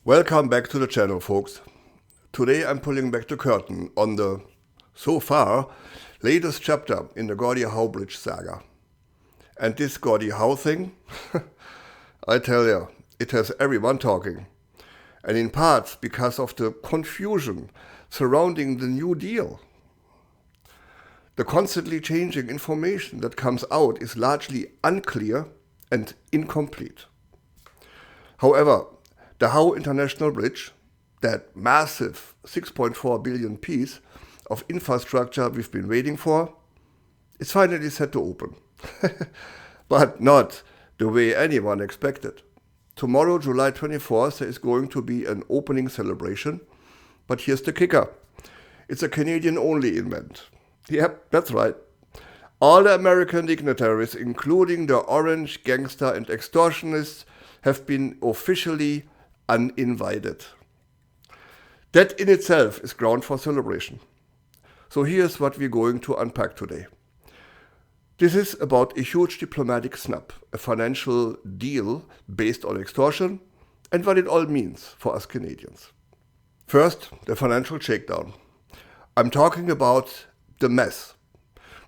Welcome back to the channel, folks. Today I'm pulling back the curtain on the, so far, latest chapter in the Gordie Howe bridge saga. And this Gordie Howe thing, I tell you, it has everyone talking. And in parts because of the confusion surrounding the New Deal. The constantly changing information that comes out is largely unclear and incomplete. However, the Howe International Bridge, that massive 6.4 billion piece of infrastructure we've been waiting for, is finally set to open. But not the way anyone expected. Tomorrow, July 24th, there is going to be an opening celebration. But here's the kicker. It's a Canadian-only event. Yep, that's right. All the American dignitaries, including the orange gangster and extortionists, have been officially uninvited. That in itself is ground for celebration. So here's what we're going to unpack today. This is about a huge diplomatic snub, a financial deal based on extortion, and what it all means for us Canadians. First, the financial shakedown. I'm talking about the mess,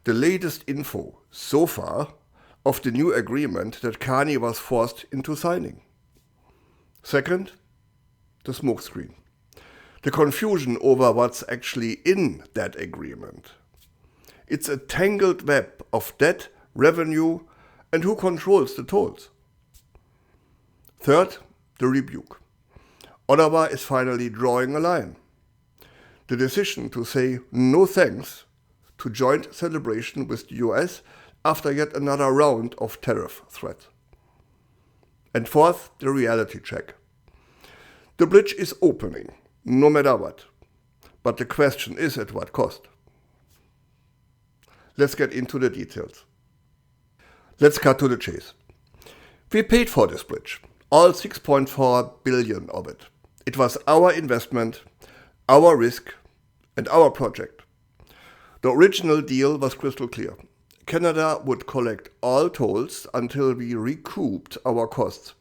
the latest info so far of the new agreement that Carney was forced into signing. Second, the smokescreen, the confusion over what's actually in that agreement. It's a tangled web of debt, revenue, and who controls the tolls. Third, the rebuke. Ottawa is finally drawing a line. The decision to say no thanks to joint celebration with the US after yet another round of tariff threats. And fourth, the reality check. The bridge is opening, no matter what. But the question is at what cost? Let's get into the details. Let's cut to the chase. We paid for this bridge, all 6.4 billion of it. It was our investment, our risk, and our project. The original deal was crystal clear. Canada would collect all tolls until we recouped our costs.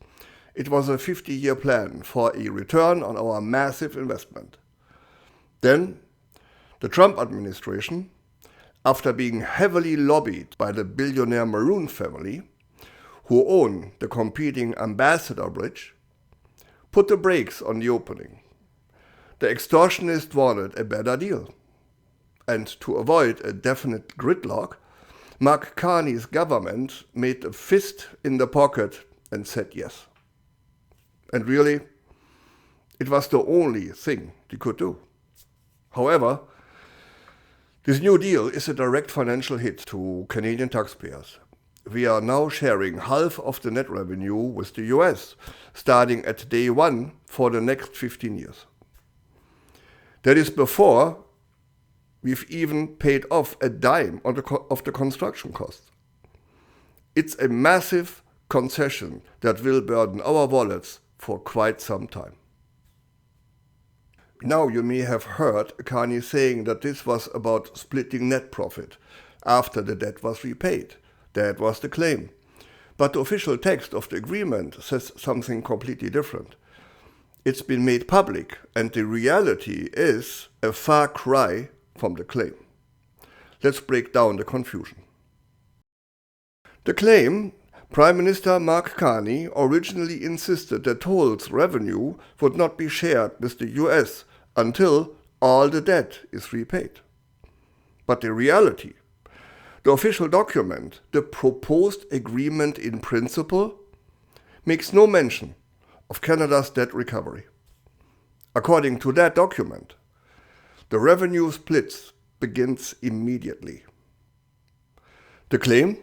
It was a 50-year plan for a return on our massive investment. Then, the Trump administration, after being heavily lobbied by the billionaire Maroon family, who own the competing Ambassador Bridge, put the brakes on the opening. The extortionist wanted a better deal. And to avoid a definite gridlock, Mark Carney's government made a fist in the pocket and said yes. And really, it was the only thing they could do. However, this new deal is a direct financial hit to Canadian taxpayers. We are now sharing half of the net revenue with the US, starting at day one for the next 15 years. That is before we've even paid off a dime of the construction costs. It's a massive concession that will burden our wallets for quite some time. Now you may have heard Carney saying that this was about splitting net profit after the debt was repaid. That was the claim. But the official text of the agreement says something completely different. It's been made public, and the reality is a far cry from the claim. Let's break down the confusion. The claim: Prime Minister Mark Carney originally insisted that tolls revenue would not be shared with the US until all the debt is repaid. But the reality, the official document, the proposed agreement in principle, makes no mention of Canada's debt recovery. According to that document, the revenue split begins immediately. The claim: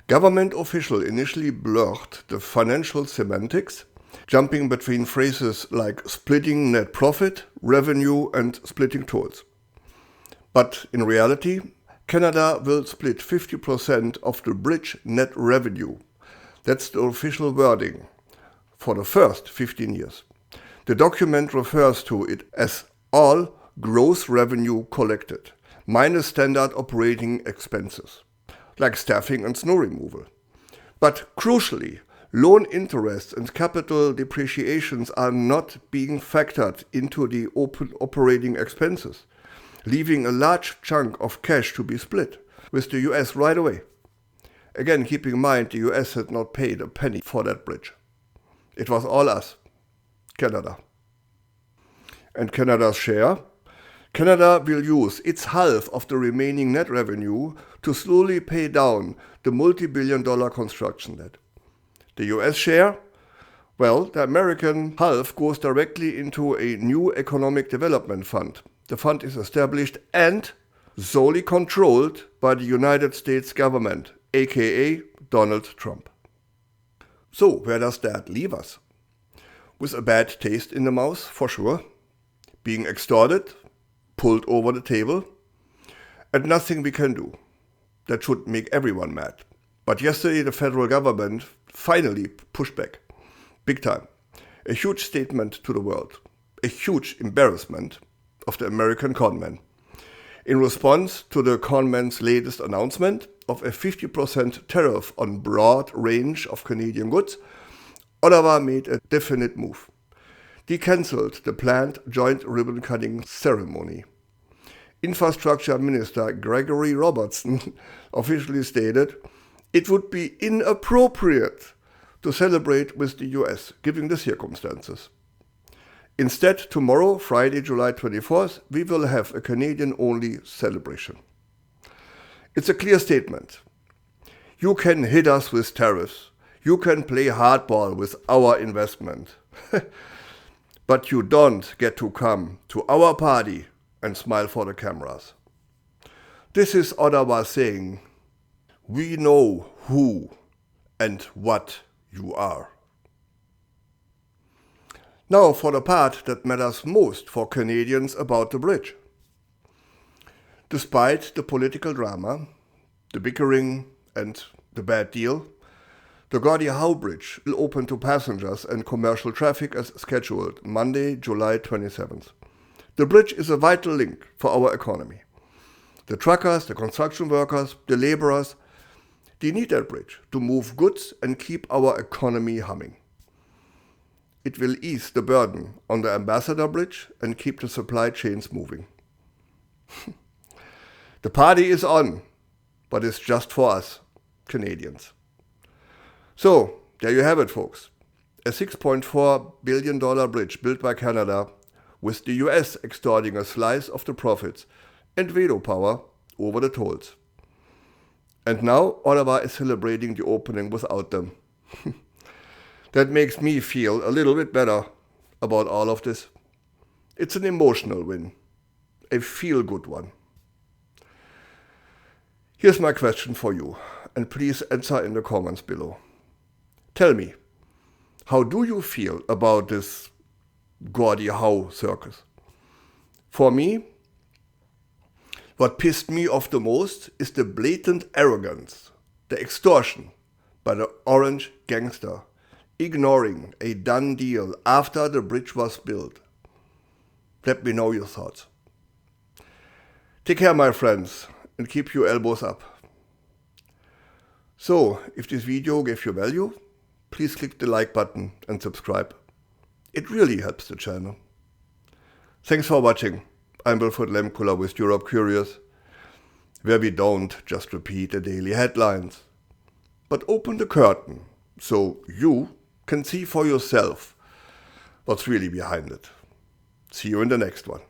government official initially blurred the financial semantics, jumping between phrases like splitting net profit, revenue, and splitting tolls. But in reality, Canada will split 50% of the bridge net revenue. That's the official wording for the first 15 years. The document refers to it as all gross revenue collected, minus standard operating expenses, like staffing and snow removal. But crucially, Loan interests and capital depreciations are not being factored into the operating expenses, leaving a large chunk of cash to be split with the US right away. Again, keep in mind the US had not paid a penny for that bridge. It was all us, Canada. And Canada's share? Canada will use its half of the remaining net revenue to slowly pay down the multi-billion-dollar construction debt. The US share? Well, the American half goes directly into a new economic development fund. The fund is established and solely controlled by the United States government, aka Donald Trump. So, where does that leave us? With a bad taste in the mouth, for sure, being extorted, pulled over the table, and nothing we can do. That should make everyone mad. But yesterday the federal government finally pushed back. Big time. A huge statement to the world. A huge embarrassment of the American conmen. In response to the conmen's latest announcement of a 50% tariff on broad range of Canadian goods, Ottawa made a definite move. They cancelled the planned joint ribbon-cutting ceremony. Infrastructure Minister Gregory Robertson officially stated it would be inappropriate to celebrate with the US, given the circumstances. Instead, tomorrow, Friday, July 24th, we will have a Canadian-only celebration. It's a clear statement. You can hit us with tariffs. You can play hardball with our investment. But you don't get to come to our party and smile for the cameras. This is Ottawa saying, we know who and what you are. Now for the part that matters most for Canadians about the bridge. Despite the political drama, the bickering and the bad deal, the Gordie Howe Bridge will open to passengers and commercial traffic as scheduled Monday, July 27th. The bridge is a vital link for our economy. The truckers, the construction workers, the laborers, they need that bridge to move goods and keep our economy humming. It will ease the burden on the Ambassador Bridge and keep the supply chains moving. The party is on, but it's just for us, Canadians. So, there you have it, folks. A $6.4 billion bridge built by Canada, with the US extorting a slice of the profits and veto power over the tolls. And now Ottawa is celebrating the opening without them. That makes me feel a little bit better about all of this. It's an emotional win, a feel-good one. Here's my question for you, and please answer in the comments below. Tell me, how do you feel about this Gordie Howe circus? For me, what pissed me off the most is the blatant arrogance, the extortion by the orange gangster, ignoring a done deal after the bridge was built. Let me know your thoughts. Take care, my friends, and keep your elbows up. So, if this video gave you value, please click the like button and subscribe. It really helps the channel. Thanks for watching. I'm Wilfried Lemkuller with Europe Curious, where we don't just repeat the daily headlines, but open the curtain so you can see for yourself what's really behind it. See you in the next one.